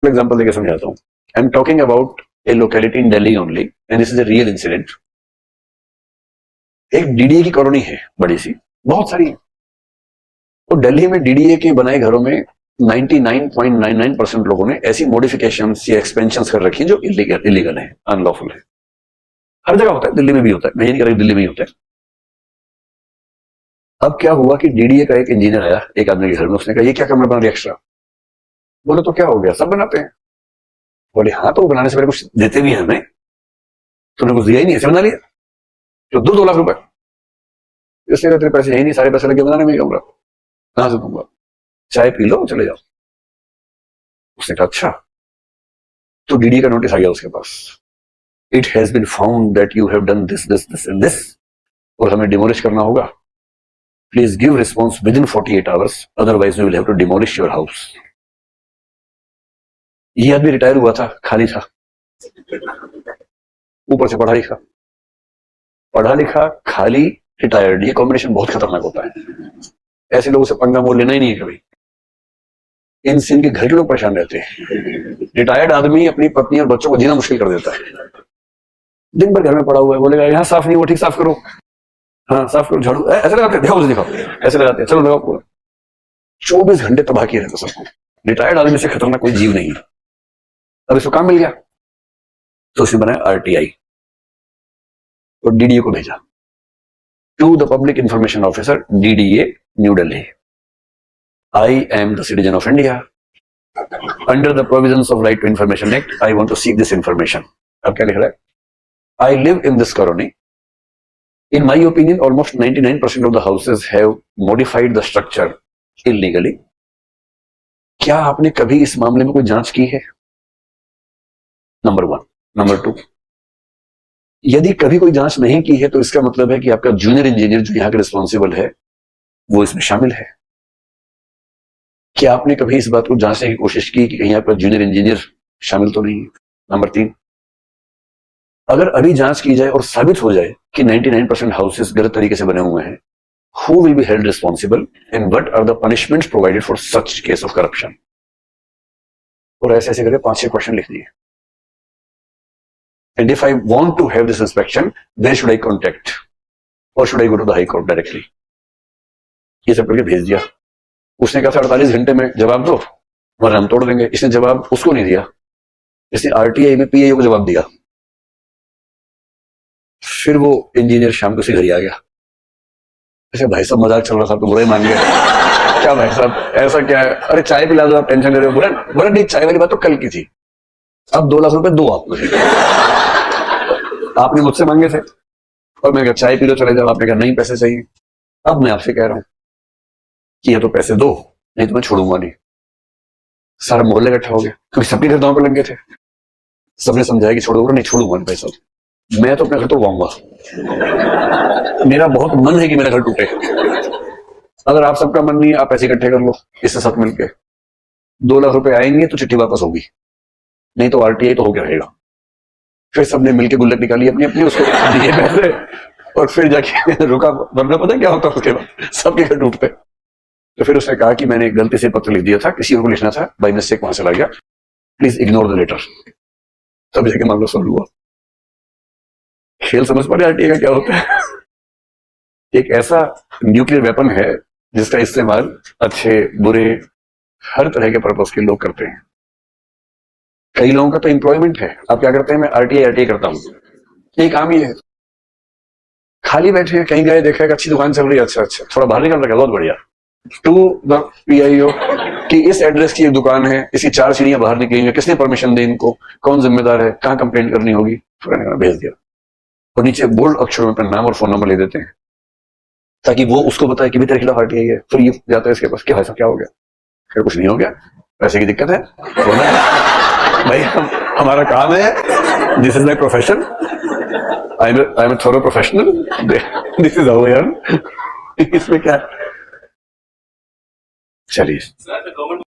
Example देकर समझाता हूँ. I am talking about A locality in Delhi only and this is a real incident. एक DDA की colony है बड़ी सी, बहुत सारी. तो दिल्ली में डीडीए के बनाए घरों में 99.99% लोगों ने ऐसी मॉडिफिकेशंस या एक्सपेंशंस कर रखी हैं जो इलीगल है, अनलॉफुल है. हर जगह होता है, दिल्ली में भी होता है, मैं ये नहीं कह रहा दिल्ली में ही होता है. अब क्या हुआ कि डीडीए का एक इंजीनियर आया एक आदमी के घर में, उसने कहा ये क्या कमरा बना दिया एक्स्ट्रा. बोले तो क्या हो गया, सब बनाते हैं. बोले हाँ, तो बनाने से पहले कुछ देते भी हैं हमें, तुमने कुछ दिया ही नहीं, ऐसे बना लिया. तो 2 लाख रुपए, इसलिए तेरे पैसे यही नहीं, सारे पैसे लगे बनाने में कमरा, कहां से दूंगा, चाय पी लो चले जाओ. उसने कहा अच्छा. तो डीडीए का नोटिस आ गया उसके पास, it has been found that you have done this this this and this, और हमें डिमोलिश करना होगा. Please give response within 48 hours, otherwise we will have to demolish your house. ये आदमी रिटायर हुआ था, खाली था, ऊपर से पढ़ा लिखा खाली, रिटायर्ड. ये कॉम्बिनेशन बहुत खतरनाक होता है. ऐसे लोगों से पंगा मोल लेना ही नहीं है कभी. इनसे इनके घर के लोग परेशान रहते हैं. रिटायर्ड आदमी अपनी पत्नी और बच्चों को जीना मुश्किल कर देता है. दिन भर घर में पड़ा हुआ है, बोलेगा यहाँ साफ नहीं हुआ, ठीक साफ करो, हाँ साफ करो, झाड़ू ऐसे लगाते, दिखाओ ऐसे लगाते, चलो लगाओ पूरा. 24 घंटे तबाह किए रहते सबको. रिटायर्ड आदमी से खतरनाक कोई जीव नहीं है. अब इसको काम मिल गया तो उसने बनाया आरटीआई और डीडीए को भेजा to the public information officer, DDA, New Delhi. I am the citizen of India. Under the provisions of Right to Information Act, I want to seek this information. अब क्या लिख रहा है? I live in this colony. In my opinion, almost 99% of the houses have modified the structure illegally. क्या आपने कभी इस मामले में कोई जांच की है? नंबर 1. नंबर 2, यदि कभी कोई जांच नहीं की है तो इसका मतलब है कि आपका जूनियर इंजीनियर जो यहाँ का रिस्पॉन्सिबल है वो इसमें शामिल है. क्या आपने कभी इस बात को जांचने की कोशिश की कि कहीं आपका जूनियर इंजीनियर शामिल तो नहीं है? नंबर 3, अगर अभी जांच की जाए और साबित हो जाए कि 99% हाउसेस गलत तरीके से बने हुए हैं, who will be held responsible and what are the punishments provided for such case of corruption? और ऐसे ऐसे करके 5-6 क्वेश्चन लिख दिए. And if I want to have this inspection, then should I contact और should I go to the high court directly? ये सब करके भेज दिया. उसने कहा 48 घंटे में जवाब दो वरना हम तोड़ देंगे. इसने जवाब उसको नहीं दिया, इसने आरटीआई में पीआईओ को जवाब दिया. फिर वो इंजीनियर शाम को उसी घर ही आ गया. अच्छा भाई साहब मजाक चल रहा था तो बुरा ही मान गया. क्या भाई साहब ऐसा क्या है? अरे चाय पिला दो, आप टेंशन कर रहे हो. बुरा नहीं, चाय वाली बात तो कल की थी. अब 2 लाख रुपए दो आप मुझे. आपने मुझसे मांगे थे और मैंने कहा चाय पी लो चले जाओ. आपने कहा नहीं पैसे चाहिए. अब मैं आपसे कह रहा हूं कि ये तो पैसे दो, नहीं तो मैं छोड़ूंगा नहीं. सारा मोहल्ले इकट्ठा हो गया क्योंकि सबके घर दांव पे लग गए थे. सबने समझाया कि छोड़ूंगा नहीं, छोड़ूंगा नहीं पैसा. मैं तो अपना घर तोड़वाऊंगा. मेरा बहुत मन है कि मेरा घर टूटे. अगर आप सबका मन नहीं है, आप पैसे इकट्ठे कर लो इससे सब मिलके. 2 लाख रुपए आएंगे तो चिट्ठी वापस होगी, नहीं तो आरटीआई तो होकर रहेगा. फिर सबने मिलकर गुल्लक निकाली अपनी अपनी, उसको दिए पैसे और फिर जाके रुका. वरना पता क्या होता उसके बाद सबके घर टूटते. तो फिर उसने कहा कि मैंने गलती से पत्र लिख दिया था, किसी और को लिखना था, बाई मिस्टेक वहां चला गया, प्लीज इग्नोर द लेटर. तब जाके मामला सॉल्व हुआ. खेल समझ पा रहे आरटीआई का क्या होता है? एक ऐसा न्यूक्लियर वेपन है जिसका इस्तेमाल अच्छे बुरे हर तरह के पर्पस के लोग करते हैं. कई लोगों का तो एम्प्लॉयमेंट है. आप क्या करते हैं? मैं आरटीआई करता हूं, यही काम ही है. खाली बैठे हैं, कहीं गए, देखा एक अच्छी दुकान चल रही है, अच्छा थोड़ा बाहर निकल रहा है, बहुत बढ़िया. टू द पीआईओ कि इस एड्रेस की एक दुकान है, इसकी 4 सीढ़ियां बाहर निकली हैं, किसने परमिशन दी इनको, कौन जिम्मेदार है, कहां कंप्लेंट करनी होगी. भेज दिया. और नीचे बोल्ड अक्षरों में अपना नाम और फोन नंबर ले देते हैं ताकि वो उसको बताए कि भी तेरे खिलाफ आरटीआई है. फिर ये जाता है इसके पास, क्या ऐसा क्या हो गया? फिर कुछ नहीं हो गया, पैसे की दिक्कत है. भाई हमारा काम है, this is my profession, I am thorough professional, this is how I earn. इसमें क्या चलिए.